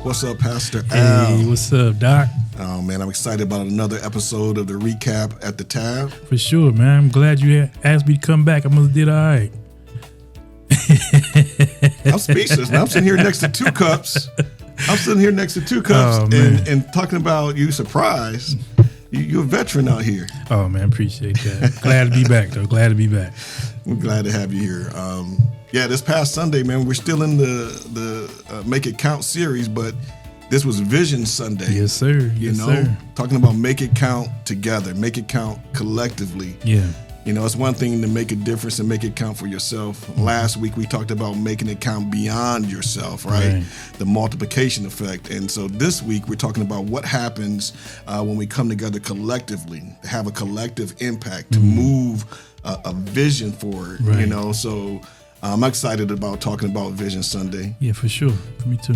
What's up, Pastor Al? Hey, what's up, Doc? Oh, man, I'm excited about another episode of the recap at the Tab. For sure, man. I'm glad you asked me to come back. I must have did all right. I'm speechless. Now I'm sitting here next to two cups. And talking about you surprised. You're a veteran out here. Oh, man, appreciate that. Glad to be back, though. Glad to be back. We're glad to have you here. This past Sunday, man, we're still in the Make It Count series, but this was Vision Sunday. Yes, sir. Talking about make it count together, make it count collectively. Yeah. You know, it's one thing to make a difference and make it count for yourself. Mm-hmm. Last week, we talked about making it count beyond yourself, right? The multiplication effect. And so this week, we're talking about what happens when we come together collectively, have a collective impact, to move a vision forward, right. you know? So I'm excited about talking about Vision Sunday. Yeah, for sure. For me, too.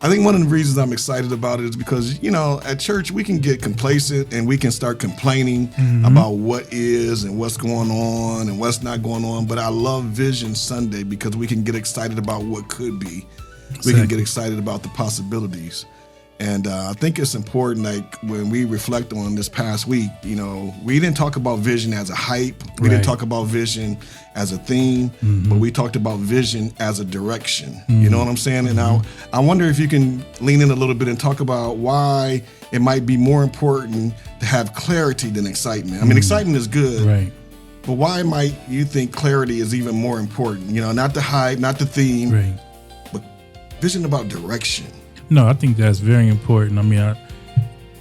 I think one of the reasons I'm excited about it is because, you know, at church, we can get complacent and we can start complaining about what is and what's going on and what's not going on. But I love Vision Sunday because we can get excited about what could be. Exactly. We can get excited about the possibilities. And I think it's important, like, when we reflect on this past week, you know, we didn't talk about vision as a hype. We didn't talk about vision as a theme, but we talked about vision as a direction. You know what I'm saying? And I wonder if you can lean in a little bit and talk about why it might be more important to have clarity than excitement. I mean, excitement is good, right? But why might you think clarity is even more important? You know, not the hype, not the theme, right, but vision about direction. No, I think that's very important. I mean,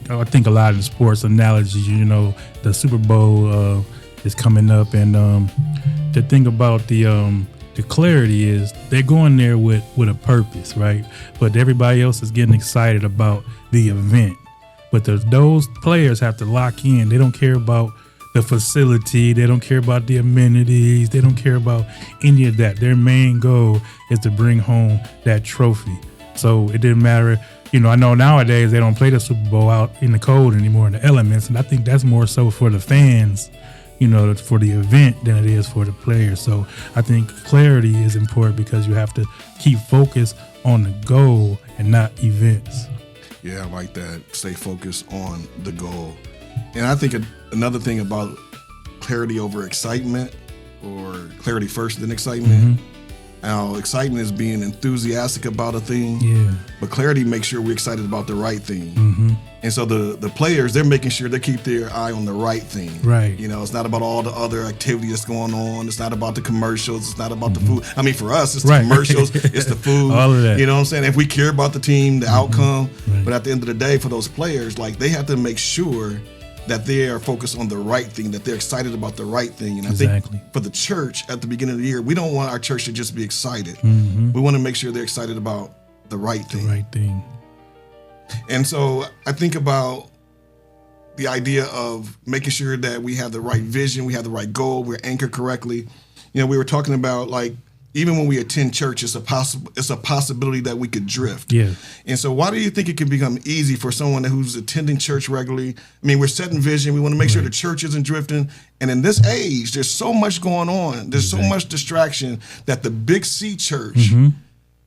I think a lot of the sports analogies, you know, the Super Bowl is coming up, and the thing about the clarity is they're going there with a purpose, right? But everybody else is getting excited about the event. But those players have to lock in. They don't care about the facility. They don't care about the amenities. They don't care about any of that. Their main goal is to bring home that trophy. So it didn't matter, you know, I know nowadays they don't play the Super Bowl out in the cold anymore, in the elements. And I think that's more so for the fans, you know, for the event than it is for the players. So I think clarity is important because you have to keep focused on the goal and not events. Yeah, I like that. Stay focused on the goal. And I think another thing about clarity over excitement, or clarity first than excitement. Now, excitement is being enthusiastic about a thing, but clarity makes sure we're excited about the right thing. And so the players, they're making sure they keep their eye on the right thing. Right. You know, it's not about all the other activity that's going on. It's not about the commercials. It's not about the food. I mean, for us, it's the commercials. It's the food. All of that. You know what I'm saying? If we care about the team, the outcome. But at the end of the day, for those players, like, they have to make sure that they are focused on the right thing, that they're excited about the right thing. And I think for the church at the beginning of the year, we don't want our church to just be excited. We want to make sure they're excited about the right thing. The right thing. And so I think about the idea of making sure that we have the right vision, we have the right goal, we're anchored correctly. You know, we were talking about, like, even when we attend church, it's a possibility that we could drift. Yeah. And so why do you think it can become easy for someone who's attending church regularly? I mean, we're setting vision. We want to make sure the church isn't drifting. And in this age, there's so much going on. There's so much distraction that the Big C church,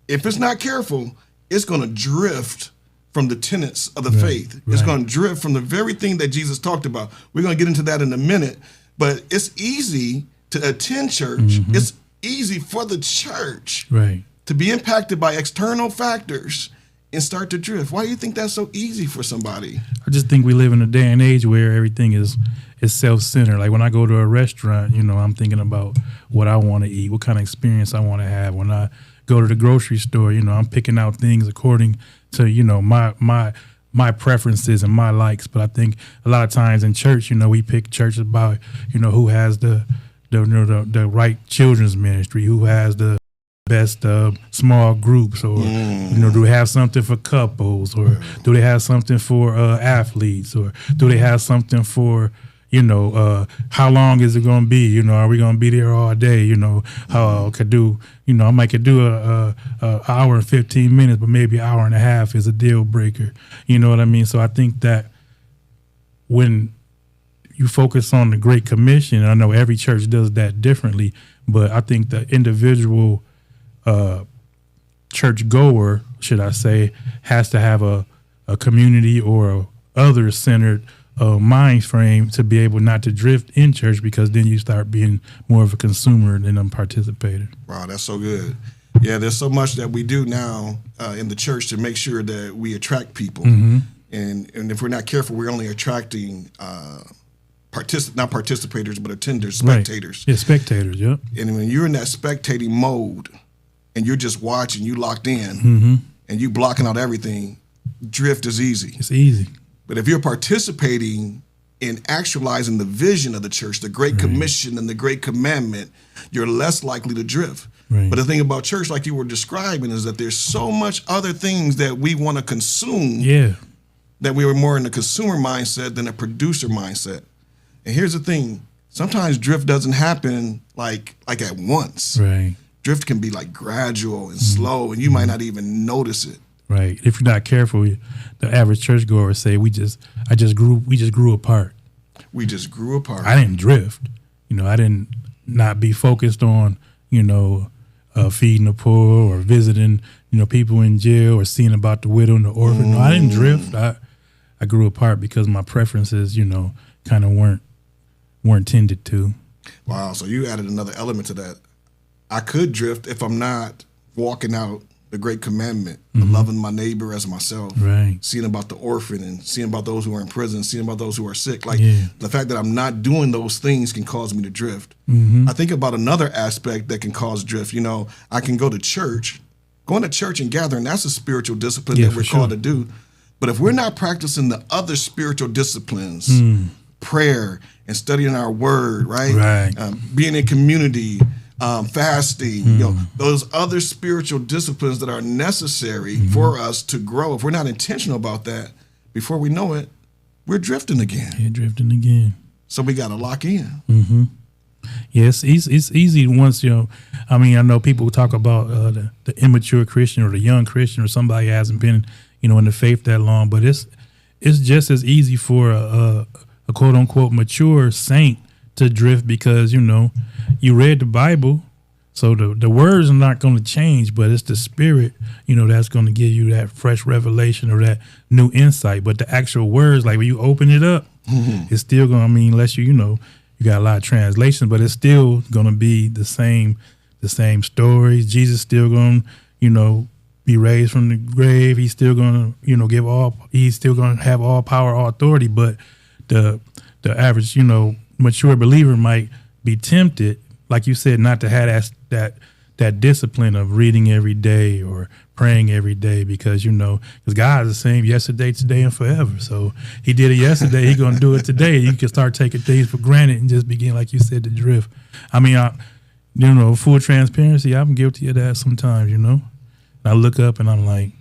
if it's not careful, it's going to drift from the tenets of the faith. It's going to drift from the very thing that Jesus talked about. We're going to get into that in a minute. But it's easy to attend church. It's easy for the church to be impacted by external factors and start to drift. Why do you think that's so easy for somebody? I just think we live in a day and age where everything is self-centered. Like, when I go to a restaurant, you know, I'm thinking about what I want to eat, what kind of experience I want to have. When I go to the grocery store, you know, I'm picking out things according to, you know, my preferences and my likes. But I think a lot of times in church, you know, we pick churches by, you know, who has the right children's ministry, who has the best small groups, or you know, do they have something for couples, or do they have something for athletes, or do they have something for, you know, how long is it going to be? You know, are we going to be there all day? You know, I might could do a hour and 15 minutes, but maybe an hour and a half is a deal breaker. You know what I mean? So I think that when you focus on the Great Commission, I know every church does that differently, but I think the individual church goer, should I say, has to have a community or a other-centered mind frame to be able not to drift in church, because then you start being more of a consumer than a participator. Wow, that's so good. Yeah, there's so much that we do now in the church to make sure that we attract people. Mm-hmm. And if we're not careful, we're only attracting not participators, but attenders, spectators. Right. Yeah, spectators, yep. And when you're in that spectating mode and you're just watching, you locked in, mm-hmm. and you blocking out everything, drift is easy. It's easy. But if you're participating in actualizing the vision of the church, the Great Commission and the Great Commandment, you're less likely to drift. Right. But the thing about church, like you were describing, is that there's so much other things that we want to consume. Yeah. That we were more in the consumer mindset than a producer mindset. And here's the thing: sometimes drift doesn't happen like at once. Right. Drift can be like gradual and slow, and you might not even notice it. Right. If you're not careful, the average churchgoer say, we just grew apart. We just grew apart. I didn't drift. I didn't not be focused on, feeding the poor or visiting, people in jail or seeing about the widow and the orphan. No, I didn't drift. I grew apart because my preferences, kind of weren't tended to. Wow. So you added another element to that. I could drift if I'm not walking out the Great Commandment, mm-hmm. of loving my neighbor as myself, right. Seeing about the orphan and seeing about those who are in prison, seeing about those who are sick. The fact that I'm not doing those things can cause me to drift. Mm-hmm. I think about another aspect that can cause drift. I can go to church. Going to church and gathering, that's a spiritual discipline that we're called to do. But if we're not practicing the other spiritual disciplines, prayer and studying our word, right? Being in community, fasting, those other spiritual disciplines that are necessary for us to grow. If we're not intentional about that, before we know it, we're drifting again. Yeah, drifting again. So we got to lock in. Mm-hmm. Yes, it's easy once, I know people talk about the immature Christian or the young Christian or somebody who hasn't been, in the faith that long, but it's just as easy for a quote unquote mature saint to drift because, you read the Bible, so the words are not going to change, but it's the spirit, that's going to give you that fresh revelation or that new insight. But the actual words, like when you open it up, it's still going to unless you got a lot of translations, but it's still going to be the same stories. Jesus still going to, be raised from the grave. He's still going to, he's still going to have all power, all authority. But the average, mature believer might be tempted, like you said, not to have that discipline of reading every day or praying every day because God is the same yesterday, today, and forever. So he did it yesterday. He's going to do it today. You can start taking things for granted and just begin, like you said, to drift. Full transparency, I'm guilty of that sometimes, I look up and I'm like,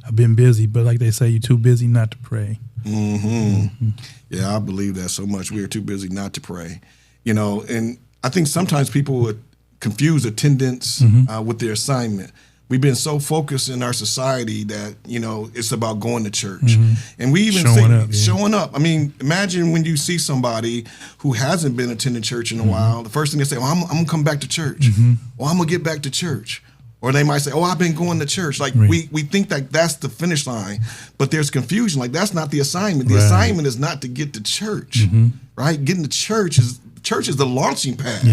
I've been busy, but like they say, you're too busy not to pray. Mm-hmm. Mm-hmm. Yeah, I believe that so much. We are too busy not to pray. And I think sometimes people would confuse attendance with their assignment. We've been so focused in our society that, it's about going to church. Mm-hmm. And we even showing up. Imagine when you see somebody who hasn't been attending church in a while, the first thing they say, I'm going to come back to church. Mm-hmm. Or I'm going to get back to church. Or they might say, I've been going to church. We think that that's the finish line, but there's confusion. That's not the assignment. The assignment is not to get to church, right? Getting to church is the launching pad,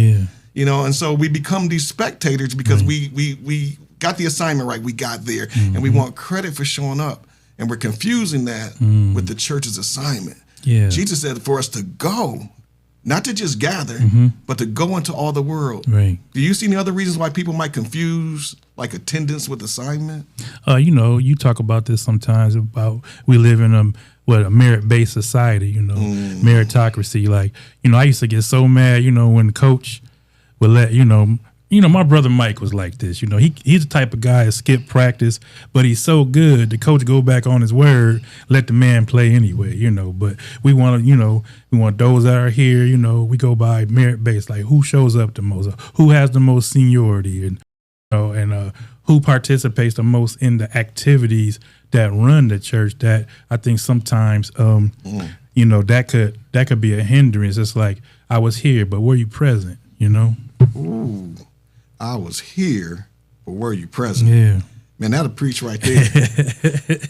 and so we become these spectators because we got the assignment right. We got there and we want credit for showing up. And we're confusing that with the church's assignment. Yeah. Jesus said for us to go, not to just gather, but to go into all the world. Right. Do you see any other reasons why people might confuse attendance with assignment? You talk about this sometimes about we live in a merit-based society, meritocracy. I used to get so mad, when the coach would let, my brother Mike was like this. He's the type of guy that skip practice, but he's so good. The coach go back on his word, let the man play anyway. But we want those that are here. We go by merit based, like who shows up the most, who has the most seniority, and who participates the most in the activities that run the church. That I think sometimes, that could be a hindrance. It's like I was here, but were you present? Ooh. I was here, but were you present? Yeah. Man, that'll preach right there.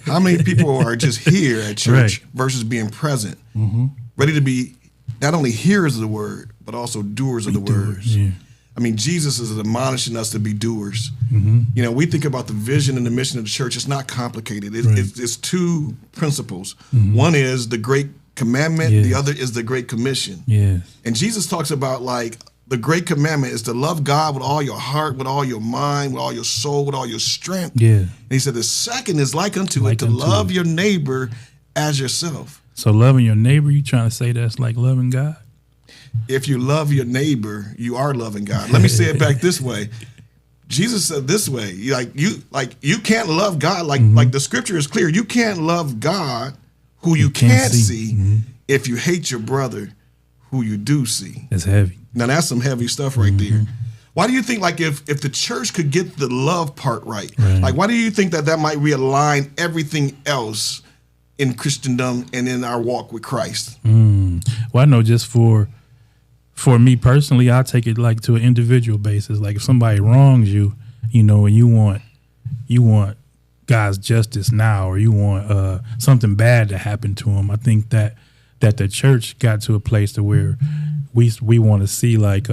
How many people are just here at church versus being present, ready to be not only hearers of the word, but also doers of the words? Yeah. I mean, Jesus is admonishing us to be doers. You know, we think about the vision and the mission of the church. It's not complicated. It's two principles. One is the Great Commandment. The other is the Great Commission. And Jesus talks about, like, the Great Commandment is to love God with all your heart, with all your mind, with all your soul, with all your strength. And he said the second is like unto it, to love your neighbor as yourself. So loving your neighbor, you trying to say that's like loving God? If you love your neighbor, you are loving God. Let me say it back this way. Jesus said this way, you can't love God like the scripture is clear. You can't love God who you can't see if you hate your brother who you do see. That's heavy. Now that's some heavy stuff right there. Why do you think, like, if the church could get the love part right, like, why do you think that might realign everything else in Christendom and in our walk with Christ? Well, I know just for me personally, I take it like to an individual basis. Like if somebody wrongs you, you know, and you want God's justice now, or you want something bad to happen to them, I think that the church got to a place to where we want to see, like,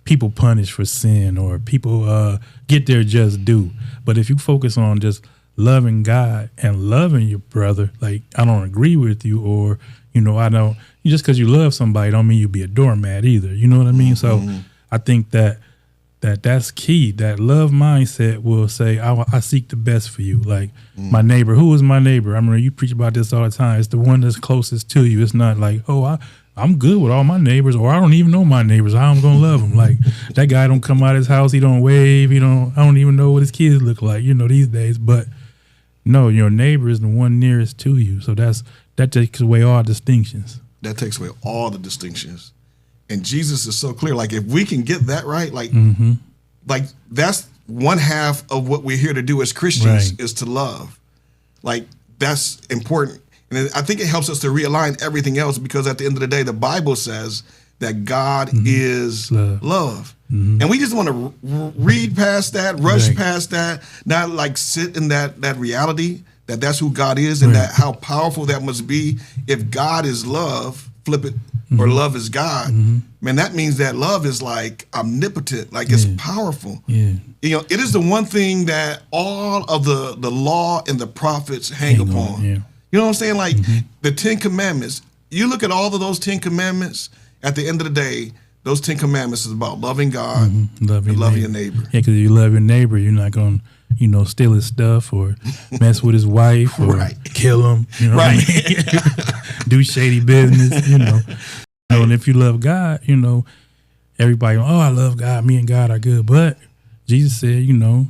people punished for sin, or people get their just due. But if you focus on just loving God and loving your brother, like, I don't agree with you, or, you know, I don't, just because you love somebody don't mean you be a doormat either. You know what I mean? So I think that's key. That love mindset will say, I seek the best for you. Like my neighbor, who is my neighbor? I mean, you preach about this all the time. It's the one that's closest to you. It's not like, oh, I'm good with all my neighbors, or I don't even know my neighbors. How I'm going to love them? Like that guy don't come out of his house. He don't wave. I don't even know what his kids look like, you know, these days. But no, your neighbor is the one nearest to you. So that takes away all distinctions. That takes away all the distinctions. And Jesus is so clear. Like if we can get that right, like that's one half of what we're here to do as Christians is to love. Like that's important. And I think it helps us to realign everything else, because at the end of the day, the Bible says that God is love. And we just want to read past that, rush past that, not like sit in that reality that that's who God is, and that how powerful that must be. If God is love, flip it, or love is God, man, that means that love is like omnipotent, like it's powerful. You know, it is the one thing that all of the law and the prophets hang upon. You know what I'm saying? Like the 10 Commandments, you look at all of those 10 Commandments, at the end of the day, those 10 Commandments is about loving God and loving your neighbor. Yeah, because you love your neighbor, you're not going to, you know, steal his stuff or mess with his wife or kill him. You know what I mean? Do shady business, you know. And if you love God, you know, everybody, oh, I love God. Me and God are good. But Jesus said, you know,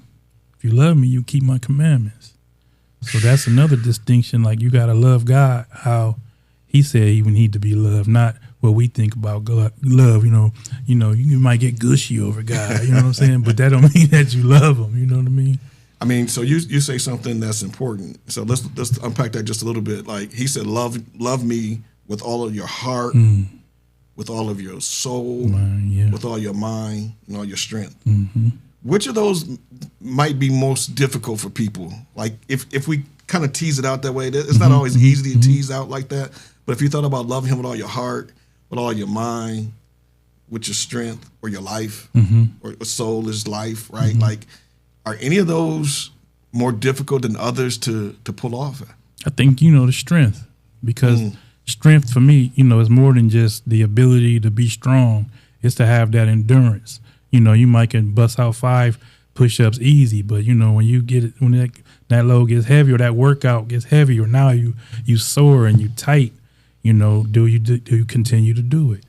if you love me, you keep my commandments. So that's another distinction. Like you got to love God how he said he would need to be loved, not what we think about God, love. You know, you might get gushy over God, you know what I'm saying? But that don't mean that you love him. You know what I mean? I mean, so you say something that's important. So let's unpack that just a little bit. Like he said, love me with all of your heart, with all of your soul, with all your mind and all your strength. Which of those might be most difficult for people? Like if we kind of tease it out that way, it's not always easy to tease out like that. But if you thought about loving him with all your heart, with all your mind, with your strength, or your life, or soul is life, right? Like, are any of those more difficult than others to pull off? I think, you know, the strength, because strength for me, you know, is more than just the ability to be strong. It's to have that endurance. You know, you might can bust out 5 push-ups easy, but you know, when you get it, when that load gets heavy or that workout gets heavier, now you sore and you tight. You know, do you continue to do it?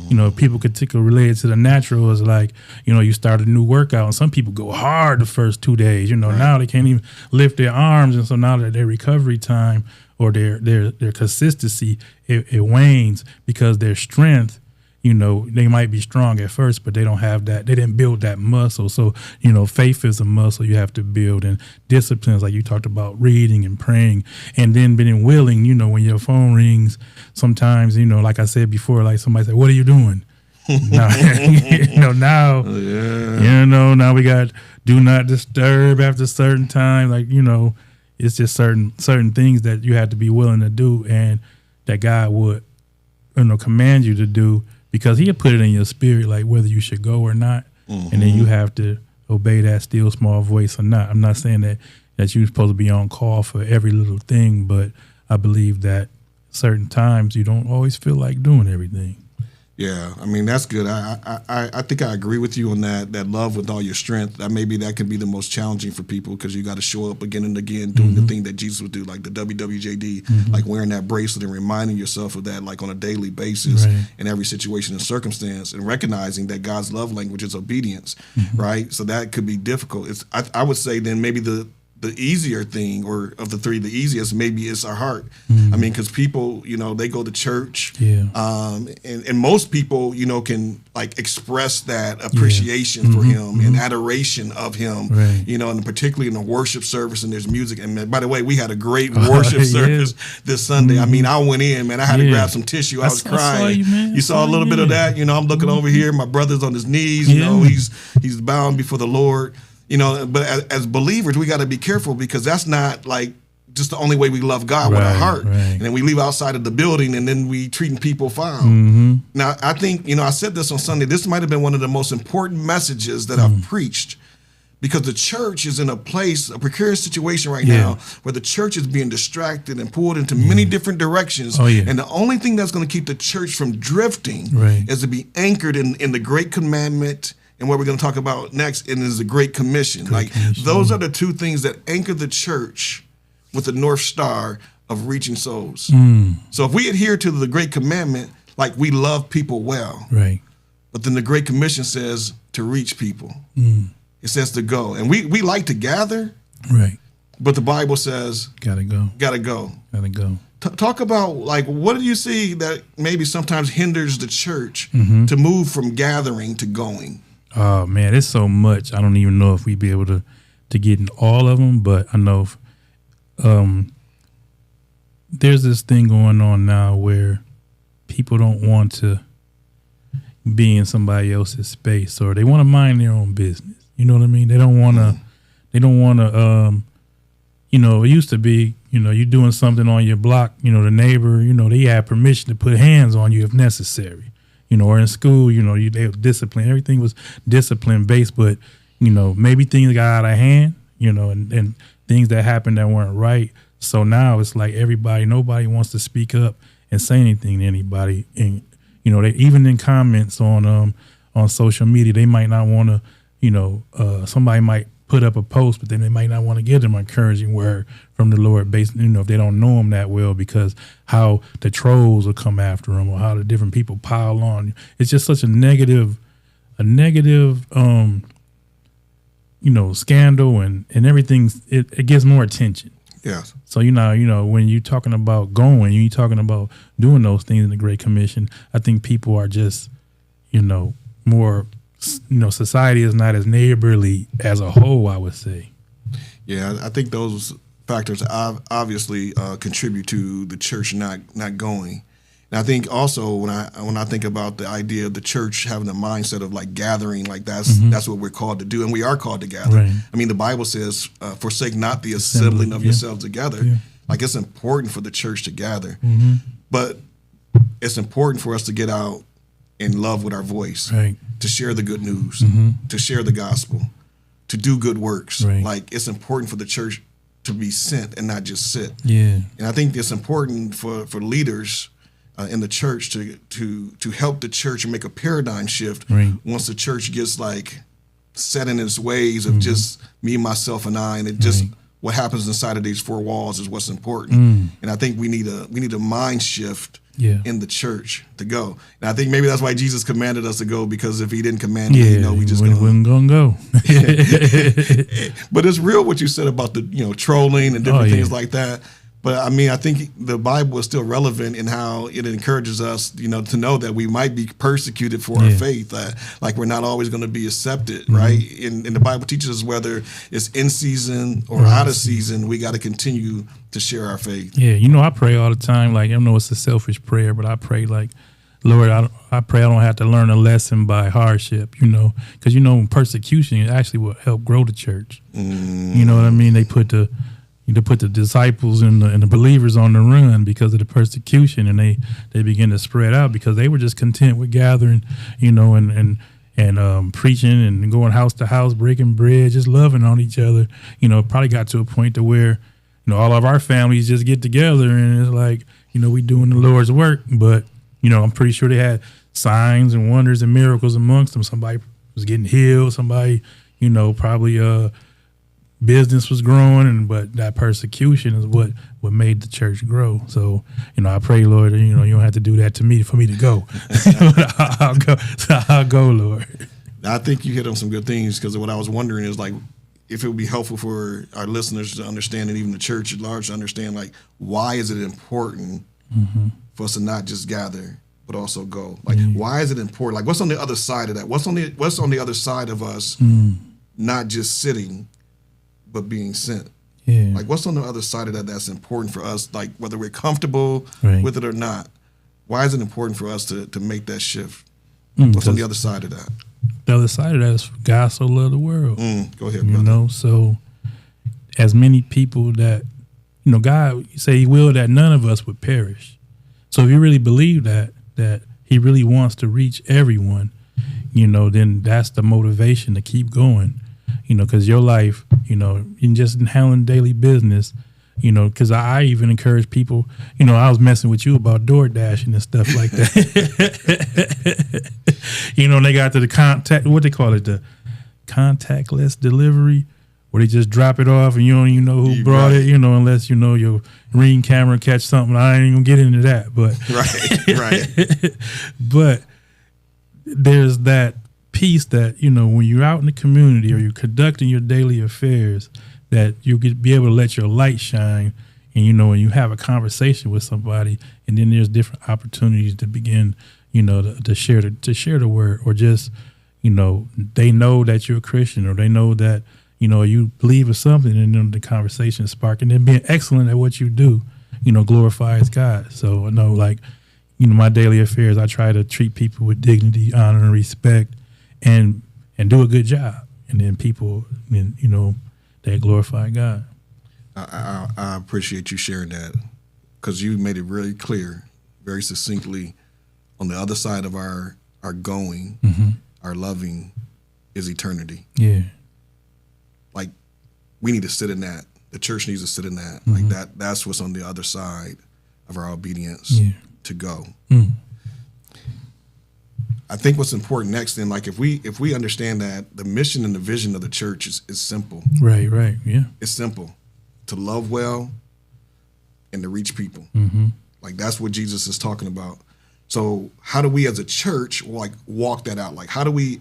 You know, people particularly related to the natural is like, you know, you start a new workout and some people go hard the first 2 days. You know, now they can't even lift their arms, and so now that their recovery time or their consistency it wanes because their strength. You know, they might be strong at first, but they don't have that. They didn't build that muscle. So, you know, faith is a muscle you have to build, and disciplines, like you talked about, reading and praying, and then being willing, you know, when your phone rings, sometimes, you know, like I said before, like somebody said, what are you doing? now, now now we got do not disturb after a certain time. Like, it's just certain things that you have to be willing to do, and that God would, command you to do, because He'll put it in your spirit, like whether you should go or not, and then you have to obey that still small voice or not. I'm not saying that you're supposed to be on call for every little thing, but I believe that certain times you don't always feel like doing everything. Yeah, I mean, that's good. I think I agree with you on that love with all your strength. Maybe that could be the most challenging for people, because you got to show up again and again doing the thing that Jesus would do, like the WWJD, like wearing that bracelet and reminding yourself of that, like on a daily basis in every situation and circumstance, and recognizing that God's love language is obedience, right? So that could be difficult. I would say then maybe the easier thing, or of the three, the easiest maybe is our heart. I mean, because people, they go to church, and most people, can like express that appreciation for Him and adoration of Him, and particularly in the worship service, and there's music. And by the way, we had a great worship service this Sunday. I mean, I went in, man, I had to grab some tissue. I was crying. You saw a little bit of that. I'm looking over here, my brother's on his knees, he's bound before the Lord. But as believers, we got to be careful, because that's not like just the only way we love God with our heart. And then we leave outside of the building, and then we treating people foul. Now, I think, I said this on Sunday, this might have been one of the most important messages that I've preached, because the church is in a precarious situation right now, where the church is being distracted and pulled into many different directions. And the only thing that's going to keep the church from drifting is to be anchored in the great commandment, and what we're going to talk about next, and is the Great Commission. Those are the two things that anchor the church with the North Star of reaching souls. So if we adhere to the Great Commandment, like we love people well, but then the Great Commission says to reach people. It says to go. And we like to gather, but the Bible says, gotta go. Talk about, like, what do you see that maybe sometimes hinders the church to move from gathering to going? Oh, man, it's so much. I don't even know if we'd be able to get in all of them, but I know there's this thing going on now where people don't want to be in somebody else's space, or they want to mind their own business. You know what I mean? They don't want to, it used to be, you're doing something on your block, the neighbor, they have permission to put hands on you if necessary. Or in school, they were disciplined. Everything was discipline based, but, maybe things got out of hand, and things that happened that weren't right. So now it's like nobody wants to speak up and say anything to anybody. And, they even in comments on social media, they might not want to, somebody might put up a post, but then they might not want to give them an encouraging word from the Lord based, if they don't know Him that well, because how the trolls will come after them, or how the different people pile on. It's just such a negative, scandal, and everything. It gets more attention. Yes. So, when you're talking about going, you're talking about doing those things in the Great Commission, I think people are just, more, society is not as neighborly as a whole, I would say. Yeah, I think those factors obviously contribute to the church not going. And I think also when I think about the idea of the church having a mindset of like gathering, like that's what we're called to do, and we are called to gather. I mean, the Bible says, "Forsake not the assembling of yourselves together." Like, it's important for the church to gather, but it's important for us to get out in love with our voice, to share the good news, to share the gospel, to do good works. Like, it's important for the church to be sent and not just sit. And I think it's important for leaders in the church to help the church and make a paradigm shift once the church gets like set in its ways of just me, myself, and I, and it just what happens inside of these four walls is what's important. And I think we need a mind shift in the church to go. And I think maybe that's why Jesus commanded us to go, because if He didn't command it, we just wouldn't go. But it's real what you said about the trolling and different things like that. But I mean, I think the Bible is still relevant in how it encourages us, to know that we might be persecuted for our faith. Like, we're not always going to be accepted, right? And the Bible teaches us whether it's in season or out of season, we got to continue to share our faith. I pray all the time. Like, I know it's a selfish prayer, but I pray like, Lord, I pray I don't have to learn a lesson by hardship, because, persecution actually will help grow the church. You know what I mean? They put the disciples and the believers on the run because of the persecution, and they begin to spread out because they were just content with gathering, and preaching and going house to house, breaking bread, just loving on each other. Probably got to a point to where, all of our families just get together and it's like, we doing the Lord's work. But, I'm pretty sure they had signs and wonders and miracles amongst them. Somebody was getting healed. Somebody, probably business was growing, but that persecution is what made the church grow. So, I pray, Lord, you don't have to do that to me for me to go. I'll go, Lord. I think you hit on some good things, because what I was wondering is, like, if it would be helpful for our listeners to understand, and even the church at large to understand, like, why is it important for us to not just gather but also go? Like, why is it important? Like, what's on the other side of that? What's on the other side of us not just sitting but being sent? Yeah. Like, what's on the other side of that that's important for us, like, whether we're comfortable with it or not? Why is it important for us to make that shift? What's on the other side of that? The other side of that is God so loved the world. Go ahead, brother. So as many people that, God say he willed that none of us would perish. So if you really believe that he really wants to reach everyone, then that's the motivation to keep going. Because your life, in just handling daily business, because I even encourage people, I was messing with you about door dashing and stuff like that. They got to the what they call it, the contactless delivery, where they just drop it off and you don't even know who brought it, unless your Ring camera catch something. I ain't even gonna get into that, but right. But there's that piece that, when you're out in the community or you're conducting your daily affairs, that you could be able to let your light shine, and when you have a conversation with somebody, and then there's different opportunities to begin, to share the word, or just, they know that you're a Christian, or they know that, you believe in something, and then the conversation is sparked, and then being excellent at what you do, glorifies God. So I know, like, my daily affairs, I try to treat people with dignity, honor, and respect, and do a good job, and then people, they glorify God. I appreciate you sharing that, because you made it really clear, very succinctly. On the other side of our going, our loving, is eternity. Yeah. Like, we need to sit in that. The church needs to sit in that. Like, that's what's on the other side of our obedience to go. I think what's important next, then, like, if we understand that the mission and the vision of the church is simple. Right, yeah. It's simple. To love well and to reach people. Like, that's what Jesus is talking about. So how do we as a church, like, walk that out? Like, how do we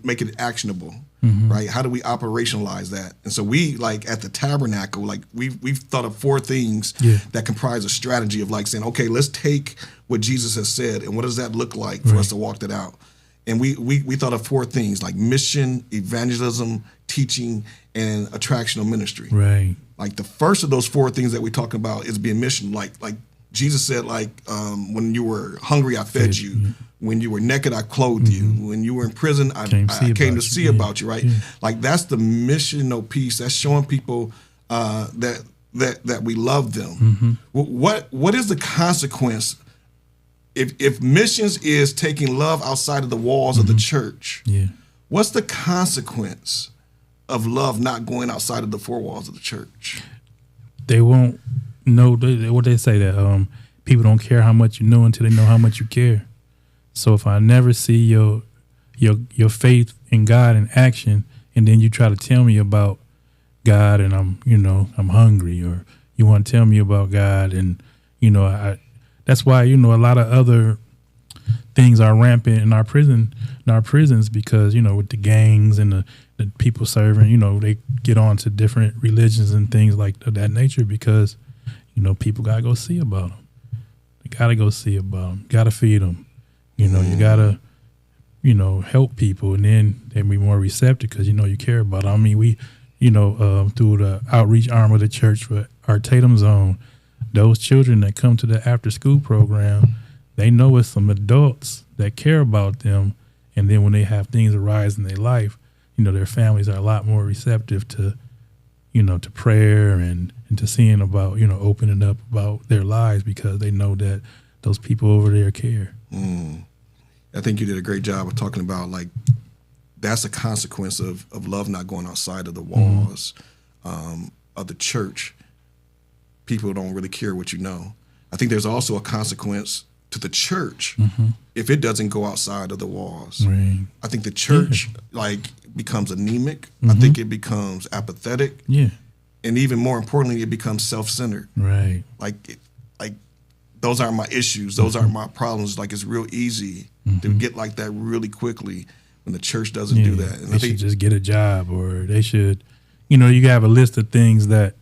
make it actionable, right? How do we operationalize that? And so we, like, at the Tabernacle, like, we've thought of 4 things that comprise a strategy of, like, saying, okay, let's take what Jesus has said, and what does that look like for us to walk that out? And we thought of 4 things, like mission, evangelism, teaching, and attractional ministry. Right. Like, the first of those 4 things that we talk about is being mission. Like Jesus said, like, when you were hungry, I fed you. When you were naked, I clothed you. When you were in prison, I came to see about you, right? Yeah. Like, that's the missional piece. That's showing people that we love them. What is the consequence if missions is taking love outside of the walls of the church? Yeah. What's the consequence of love not going outside of the 4 walls of the church? They won't know what they say, that people don't care how much you know until they know how much you care. So if I never see your faith in God in action, and then you try to tell me about God, and I'm hungry, or you want to tell me about God, and that's why a lot of other things are rampant in our prisons, because with the gangs and the people serving, they get on to different religions and things like that nature, because people gotta go see about them. They gotta go see about them. Gotta feed them. You gotta help people, and then they be more receptive because you care about them. I mean, we through the outreach arm of the church for our Tatum Zone, those children that come to the after school program, they know it's some adults that care about them. And then when they have things arise in their life, their families are a lot more receptive to, to prayer and to seeing about, opening up about their lives because they know that those people over there care. I think you did a great job of talking about, like, that's a consequence of love not going outside of the walls of the church. People don't really care what you know. I think there's also a consequence to the church if it doesn't go outside of the walls. Right. I think the church becomes anemic. I think it becomes apathetic. Yeah. And even more importantly, it becomes self-centered. Right. Like those aren't my issues. Those aren't my problems. Like, it's real easy to get like that really quickly when the church doesn't do that. And they should just get a job, or they should, you have a list of things that,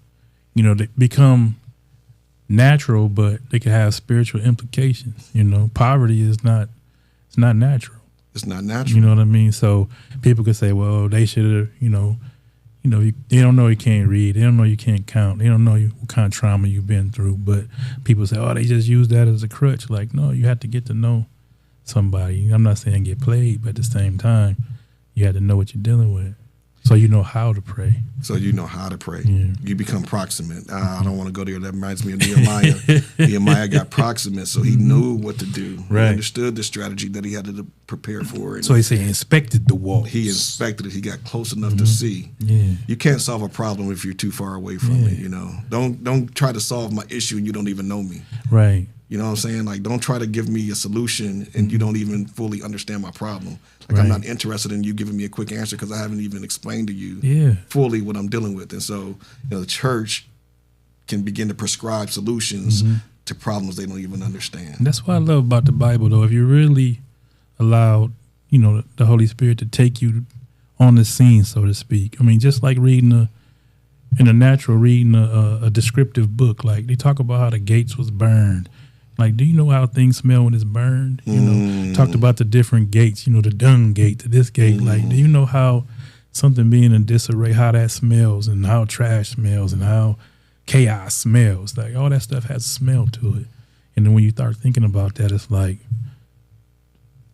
they become natural, but they can have spiritual implications. Poverty is not, it's not natural. It's not natural. You know what I mean? So people could say, well, they should have, they don't know you can't read. They don't know you can't count. They don't know what kind of trauma you've been through. But people say, oh, they just use that as a crutch. Like, no, you have to get to know somebody. I'm not saying get played, but at the same time, you have to know what you're dealing with. So you know how to pray. Yeah. You become proximate. I don't want to go there. That reminds me of Nehemiah. Nehemiah got proximate, so he knew what to do. Right. He understood the strategy that he had to prepare for. And so he said he inspected the wall. He inspected it. He got close enough to see. Yeah. You can't solve a problem if you're too far away from it. Don't try to solve my issue and you don't even know me. Right. You know what I'm saying? Like, don't try to give me a solution and you don't even fully understand my problem. Like, Right. I'm not interested in you giving me a quick answer because I haven't even explained to you fully what I'm dealing with. And so, the church can begin to prescribe solutions to problems they don't even understand. And that's what I love about the Bible, though. If you really allow, the Holy Spirit to take you on the scene, so to speak. I mean, just like reading a descriptive book. Like, they talk about how the gates was burned. Like, do you know how things smell when it's burned? Talked about the different gates, the dung gate to this gate. Like, do you know how something being in disarray, how that smells and how trash smells and how chaos smells? Like, all that stuff has a smell to it. And then when you start thinking about that, it's like,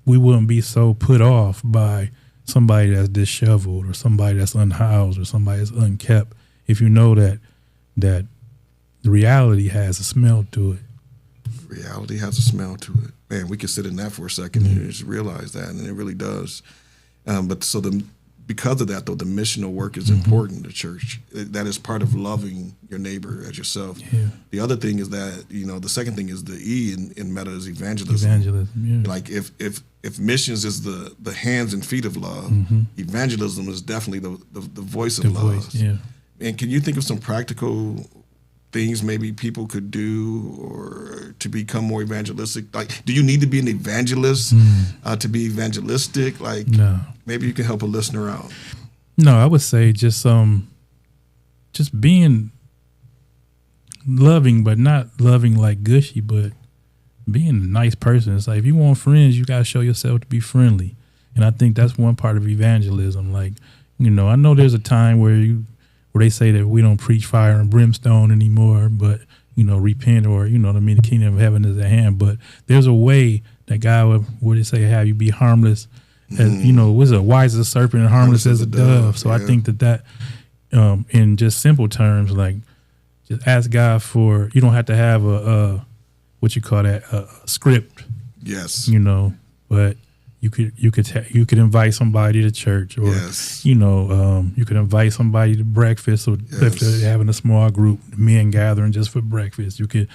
we wouldn't be so put off by somebody that's disheveled or somebody that's unhoused or somebody that's unkept if you know that the reality has a smell to it. Reality has a smell to it. Man, we could sit in that for a second and just realize that, and it really does. Because of that, though, the missional work is important to church. That is part of loving your neighbor as yourself. Yeah. The other thing is that, the second thing is the E in meta is evangelism. Evangelism, yeah. Like, if missions is the hands and feet of love, evangelism is definitely the voice of love. Voice, yeah. And can you think of some practical things maybe people could do or to become more evangelistic? Like, do you need to be an evangelist to be evangelistic? Like, no. Maybe you can help a listener out. No, I would say just being loving, but not loving like gushy, but being a nice person. It's like, if you want friends, you got to show yourself to be friendly. And I think that's one part of evangelism. Like, I know there's a time where they say that we don't preach fire and brimstone anymore, but, repent or, the kingdom of heaven is at hand. But there's a way that God would say, have you be harmless, as, was a wise as a serpent and harmless as a dove. So I think that in just simple terms, like, just ask God for, you don't have to have a script. Yes. But you could invite somebody to church, or you could invite somebody to breakfast, or if they're having a small group, men gathering just for breakfast. You could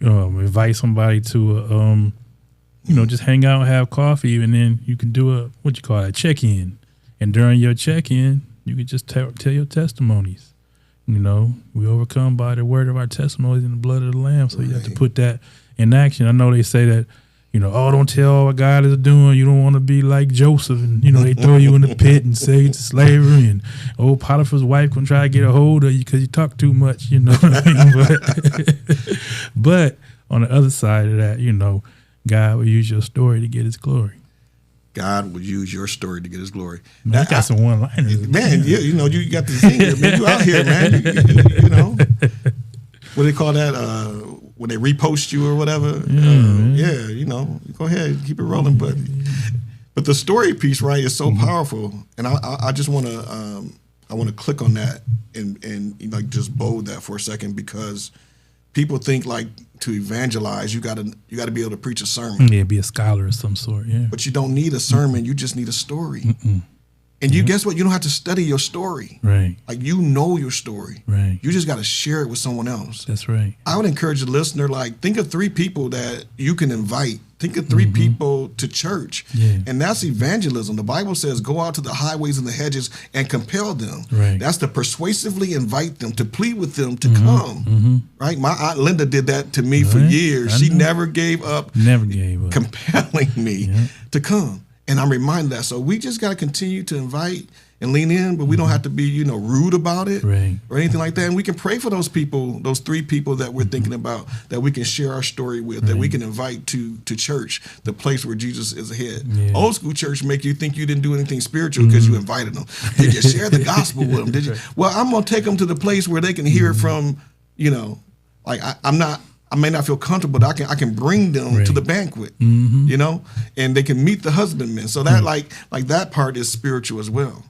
invite somebody to just hang out and have coffee, and then you can do a check-in. And during your check-in, you could just tell your testimonies. We overcome by the word of our testimonies and the blood of the Lamb. So you have to put that in action. I know they say that, don't tell what God is doing. You don't want to be like Joseph, and they throw you in the pit and sell you to slavery. And Potiphar's wife can try to get a hold of you because you talk too much. But on the other side of that, God will use your story to get His glory. God would use your story to get His glory. Man, I got some one-liners. Man, you got the singer. Man, you out here, man. What do they call that? when they repost you or whatever, go ahead, keep it rolling. But the story piece, right, is so powerful, and I just want to click on that and like just bold that for a second, because people think like to evangelize you got to be able to preach a sermon. Yeah, be a scholar of some sort. Yeah, but you don't need a sermon. You just need a story. And you guess what? You don't have to study your story. Right. Like, you know your story. Right. You just got to share it with someone else. That's right. I would encourage the listener, like, think of 3 people that you can invite. Think of 3 people to church. Yeah. And that's evangelism. The Bible says, go out to the highways and the hedges and compel them. Right. That's to persuasively invite them, to plead with them to come. Right? My Aunt Linda did that to me for years. She never gave up. Compelling me to come. And I'm reminded that. So we just got to continue to invite and lean in, but we don't have to be, rude about it or anything like that. And we can pray for those people, those 3 people that we're thinking about, that we can share our story with, that we can invite to church, the place where Jesus is ahead. Yeah. Old school church make you think you didn't do anything spiritual because you invited them. Did you share the gospel with them? Did you? Well, I'm going to take them to the place where they can hear it from, like I may not feel comfortable, but I can bring them to the banquet, and they can meet the husbandman. So that like that part is spiritual as well.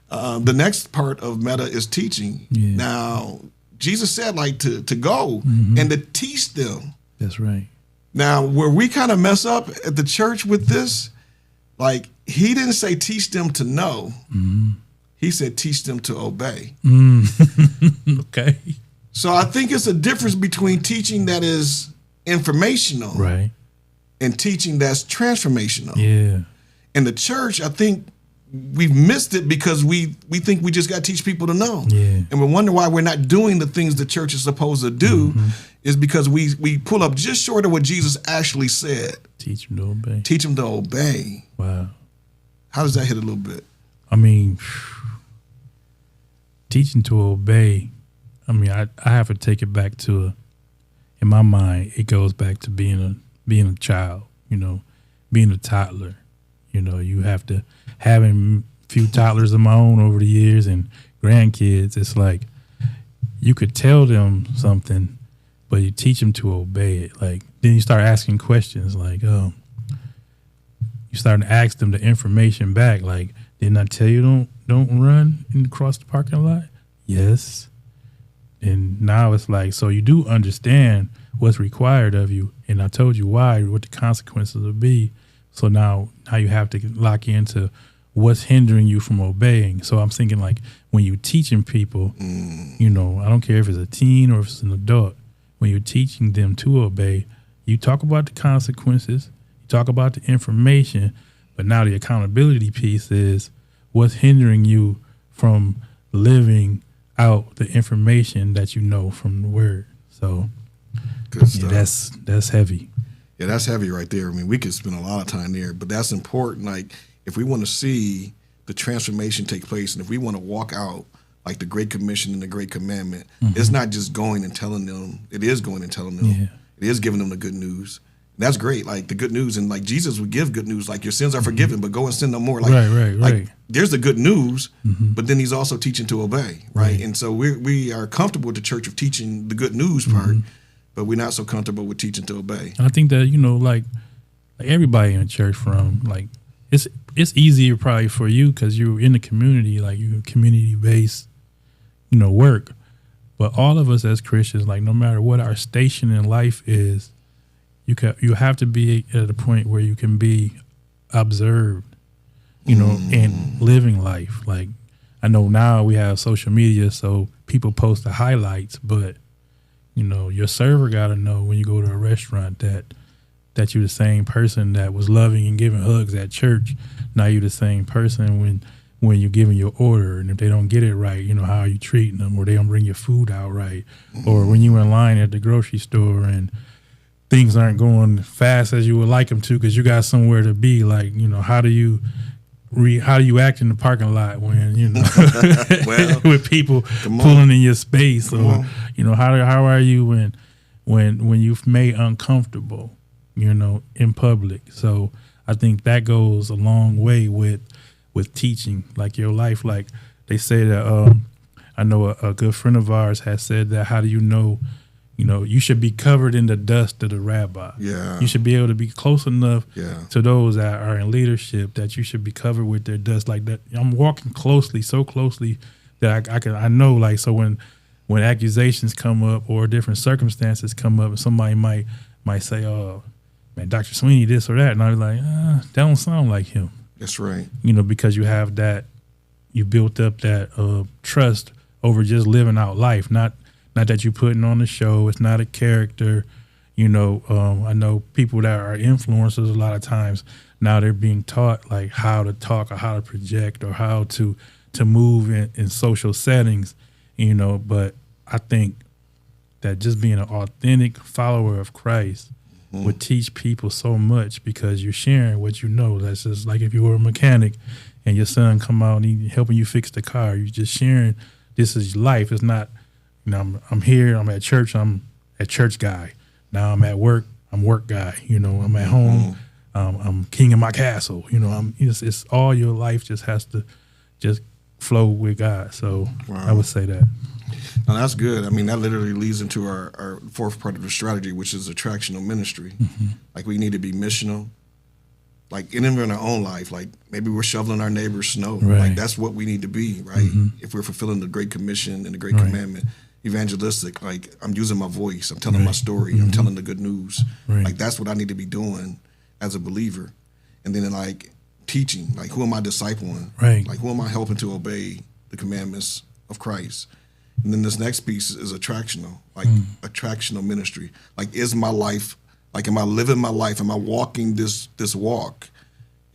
The next part of meta is teaching. Yeah. Now, Jesus said like to go and to teach them. That's right. Now, where we kind of mess up at the church with this, like, he didn't say teach them to know. He said teach them to obey. Okay. So I think it's a difference between teaching that is informational and teaching that's transformational. Yeah. In the church, I think we've missed it because we think we just got to teach people to know. Yeah. And we wonder why we're not doing the things the church is supposed to do is because we pull up just short of what Jesus actually said. Teach them to obey. Teach them to obey. Wow. How does that hit a little bit? I mean, teaching to obey, I have to take it back to in my mind, it goes back to being a child, being a toddler. You have to, having a few toddlers of my own over the years and grandkids, it's like you could tell them something, but you teach them to obey it. Like, then you start asking questions like, you start to ask them the information back. Like, didn't I tell you don't run and across the parking lot? Yes. And now it's like, so you do understand what's required of you. And I told you why, what the consequences will be. So now you have to lock into what's hindering you from obeying. So I'm thinking like when you're teaching people, I don't care if it's a teen or if it's an adult, when you're teaching them to obey, you talk about the consequences, you talk about the information, but now the accountability piece is what's hindering you from living out the information that you know from the word. So that's heavy. Yeah, that's heavy right there. I mean, we could spend a lot of time there, but that's important. Like, if we want to see the transformation take place, and if we want to walk out like the Great Commission and the Great Commandment, it's not just going and telling them. It is going and telling them. Yeah. It is giving them the good news. And that's great, like the good news. And like Jesus would give good news, like your sins are forgiven, but go and sin no more. Like, right. Like, there's the good news, but then he's also teaching to obey, right? And so we are comfortable with the church of teaching the good news part, but we're not so comfortable with teaching to obey. And I think that, like everybody in the church from, like, it's easier probably for you because you're in the community, like you're community-based, work. But all of us as Christians, like no matter what our station in life is, you have to be at a point where you can be observed, and living life. Like, I know now we have social media, so people post the highlights, but your server got to know when you go to a restaurant that you're the same person that was loving and giving hugs at church. Now you're the same person when you're giving your order, and if they don't get it right, how are you treating them, or they don't bring your food out right, or when you in line at the grocery store and things aren't going fast as you would like them to because you got somewhere to be. Like, how do you act in the parking lot when with people pulling in your space, or how are you when you've made uncomfortable, in public? So I think that goes a long way with teaching, like your life. Like they say that I know a good friend of ours has said that, how do you know You know, you should be covered in the dust of the rabbi. Yeah. You should be able to be close enough to those that are in leadership that you should be covered with their dust like that. I'm walking closely, so closely that I know, like, so when accusations come up or different circumstances come up, somebody might say, "Oh, man, Dr. Sweeney, this or that," and I was like, "That don't sound like him." That's right. You know, because you have that, you built up that trust over just living out life, not that you're putting on the show. It's not a character. You know, I know people that are influencers a lot of times now they're being taught like how to talk or how to project or how to move in social settings, you know, but I think that just being an authentic follower of Christ would teach people so much because you're sharing what you know. That's just like if you were a mechanic and your son come out and he helping you fix the car, you're just sharing this is life. It's not, you know, I'm here, I'm at church, I'm a church guy. Now I'm at work, I'm work guy. You know, I'm at home, I'm king of my castle. You know, it's all your life just has to just flow with God. So I would say that. Now that's good. I mean, that literally leads into our fourth part of the strategy, which is attractional ministry. Like we need to be missional. Like in our own life, like maybe we're shoveling our neighbor's snow. Right. Like that's what we need to be, right? If we're fulfilling the Great Commission and the Great Commandment. Evangelistic, like I'm using my voice, I'm telling my story, I'm telling the good news. Like that's what I need to be doing as a believer. And then like teaching, like who am I discipling? Like who am I helping to obey the commandments of Christ? And then this next piece is attractional, like attractional ministry. Like is my life, like am I living my life? Am I walking this walk?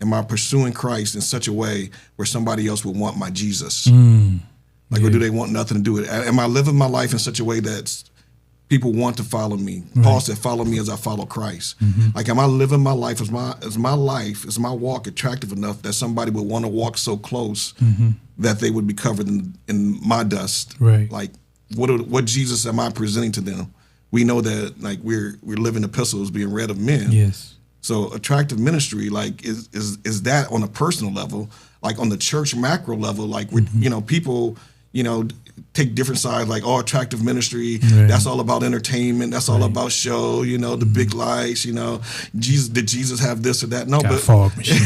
Am I pursuing Christ in such a way where somebody else will want my Jesus? Like, or do they want nothing to do with it? Am I living my life in such a way that people want to follow me? Paul said, follow me as I follow Christ. Like, am I living my life, is my walk attractive enough that somebody would want to walk so close that they would be covered in my dust? Like, what Jesus am I presenting to them? We know that, like, we're living epistles being read of men. Yes. So attractive ministry, like, is that on a personal level, like on the church macro level, like, you know, people, you know, take different sides, like, oh, attractive ministry, that's all about entertainment, that's all about show, you know, the big lights, you know, did Jesus have this or that? No, but fog machine.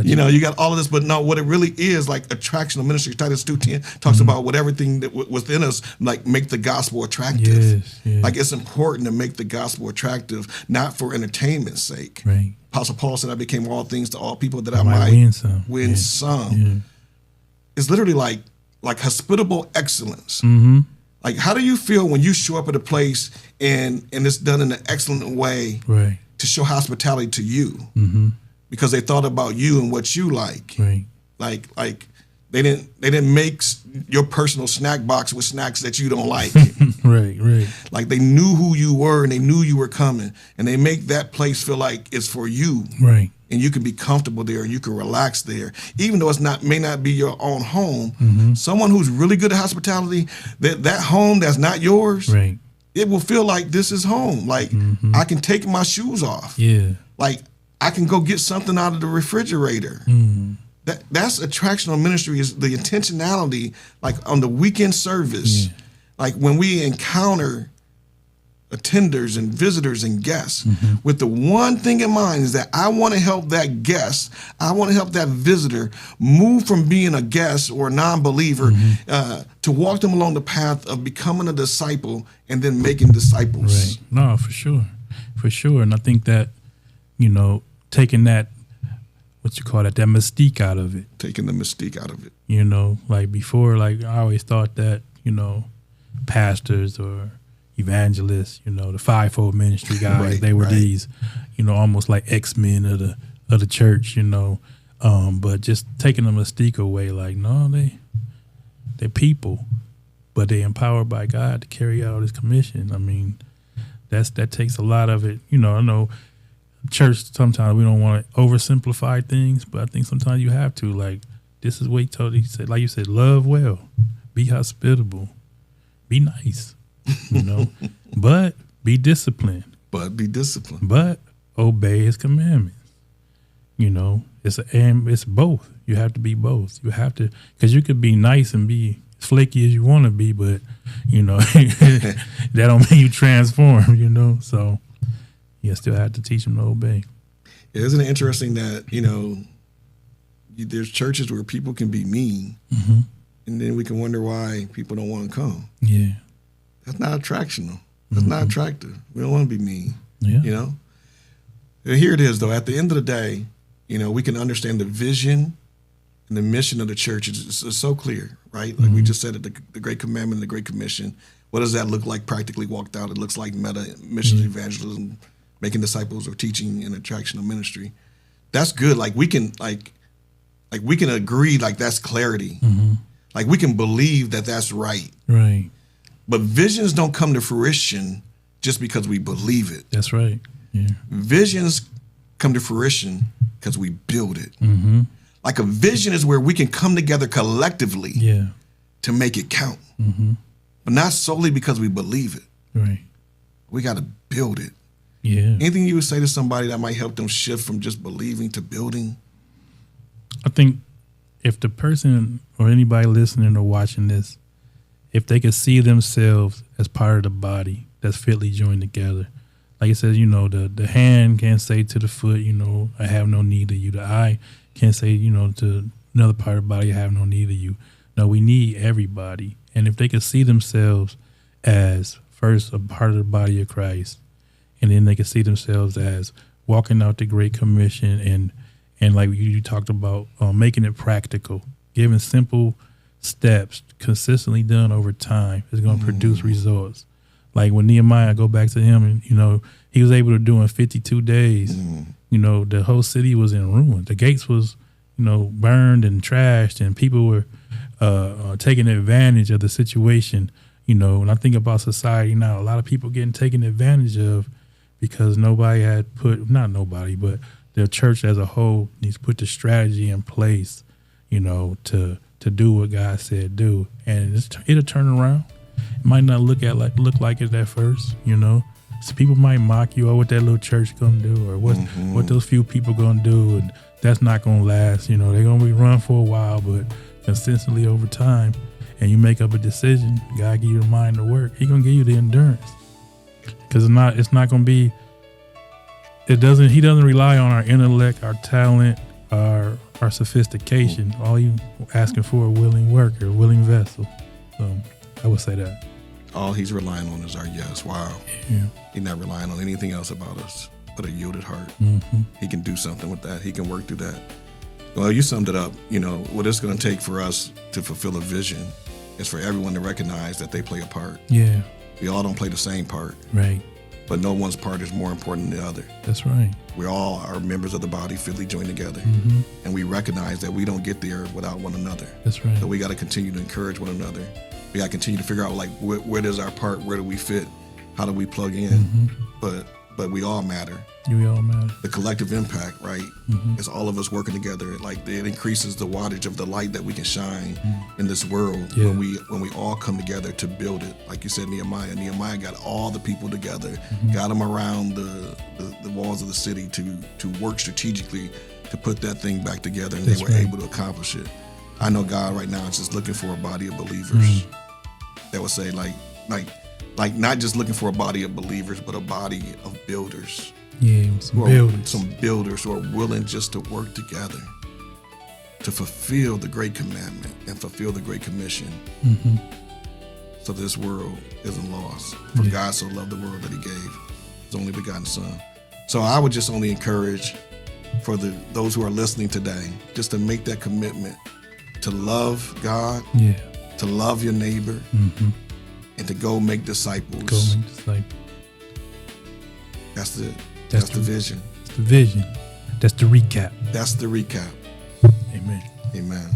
you know, you got all of this, but no, what it really is, like attractional ministry, Titus 2:10 talks about what everything that within us, like make the gospel attractive. Like it's important to make the gospel attractive, not for entertainment's sake. Apostle Paul said, I became all things to all people that I might win some. It's literally like hospitable excellence. Like, how do you feel when you show up at a place and it's done in an excellent way to show hospitality to you because they thought about you and what you like? Like they didn't make your personal snack box with snacks that you don't like. Like they knew who you were and they knew you were coming, and they make that place feel like it's for you. And you can be comfortable there and you can relax there. Even though may not be your own home, someone who's really good at hospitality, that home that's not yours, it will feel like this is home. Like I can take my shoes off. Like I can go get something out of the refrigerator. That's attractional ministry, is the intentionality, like on the weekend service, like when we encounter attenders and visitors and guests with the one thing in mind is that I want to help that guest, I want to help that visitor move from being a guest or a non-believer to walk them along the path of becoming a disciple and then making disciples. No, for sure. And I think that, you know, taking that, what you call that mystique out of it. Taking the mystique out of it. You know, like before, like I always thought that, you know, pastors or evangelists, you know, the fivefold ministry guys, they were these, you know, almost like X-Men of the church, you know, but just taking the mystique away, like, no, they're people, but they're empowered by God to carry out His commission. I mean, that takes a lot of it. You know, I know church, sometimes we don't want to oversimplify things, but I think sometimes you have to. Like, this is what he said, like you said, love well, be hospitable, be nice. You know, but be disciplined. But obey His commandments. You know, it's both. You have to be both. You have to, because you could be nice and be flaky as you want to be, but that don't mean you transform. So you still have to teach them to obey. Isn't it interesting that there's churches where people can be mean, and then we can wonder why people don't want to come. Yeah, that's not attractional. That's not attractive. We don't want to be mean. Yeah. And here it is, though. At the end of the day, we can understand the vision and the mission of the church is so clear, right? Like we just said it, the Great Commandment, the Great Commission. What does that look like practically walked out? It looks like mission evangelism, making disciples, or teaching in attractional ministry. That's good. Like we can we can agree like that's clarity. Like we can believe that that's right. Right. But visions don't come to fruition just because we believe it. That's right. Yeah. Visions come to fruition because we build it. Like a vision is where we can come together collectively to make it count. But not solely because we believe it. Right. We got to build it. Yeah. Anything you would say to somebody that might help them shift from just believing to building? I think if the person or anybody listening or watching this, if they could see themselves as part of the body that's fitly joined together, like it says, the hand can't say to the foot, I have no need of you. The eye can't say, to another part of the body, I have no need of you. No, we need everybody. And if they could see themselves as first a part of the body of Christ, and then they could see themselves as walking out the Great Commission and like you talked about, making it practical, giving simple steps consistently done over time is going to produce results. Like when Nehemiah, I go back to him, and he was able to do in 52 days. The whole city was in ruins. The gates was burned and trashed, and people were taking advantage of the situation. When I think about society now, a lot of people getting taken advantage of because nobody had not nobody, but the church as a whole needs to put the strategy in place, to do what God said do, and it'll turn around. It might not look like it at first, So people might mock you, what that little church gonna do, or what those few people gonna do, and that's not gonna last. They're gonna be run for a while, but consistently over time, and you make up a decision, God give you the mind to work. He gonna give you the endurance, because it's not gonna be. He doesn't rely on our intellect, our talent, our sophistication. All you asking for a willing worker, a willing vessel. So I would say that. All he's relying on is our yes. Wow. Yeah. He's not relying on anything else about us but a yielded heart. He can do something with that. He can work through that. Well, you summed it up. What it's going to take for us to fulfill a vision is for everyone to recognize that they play a part. Yeah. We all don't play the same part. Right. But no one's part is more important than the other. That's right. We all are members of the body, fitly joined together. And we recognize that we don't get there without one another. That's right. So we got to continue to encourage one another. We got to continue to figure out, like, where does our part, where do we fit? How do we plug in? But we all matter. We all matter. The collective impact, right, is all of us working together. Like, it increases the wattage of the light that we can shine in this world when we all come together to build it. Like you said, Nehemiah got all the people together, got them around the walls of the city to work strategically to put that thing back together, and they were able to accomplish it. I know God right now is just looking for a body of believers that would say, like not just looking for a body of believers, but a body of builders. Yeah, some builders who are willing just to work together to fulfill the Great Commandment and fulfill the Great Commission. So this world isn't lost. For God so loved the world that he gave his only begotten Son. So I would just only encourage for those who are listening today, just to make that commitment to love God, to love your neighbor, and to go make disciples. That's it. That's the vision. That's the vision. That's the recap. That's the recap. Amen. Amen.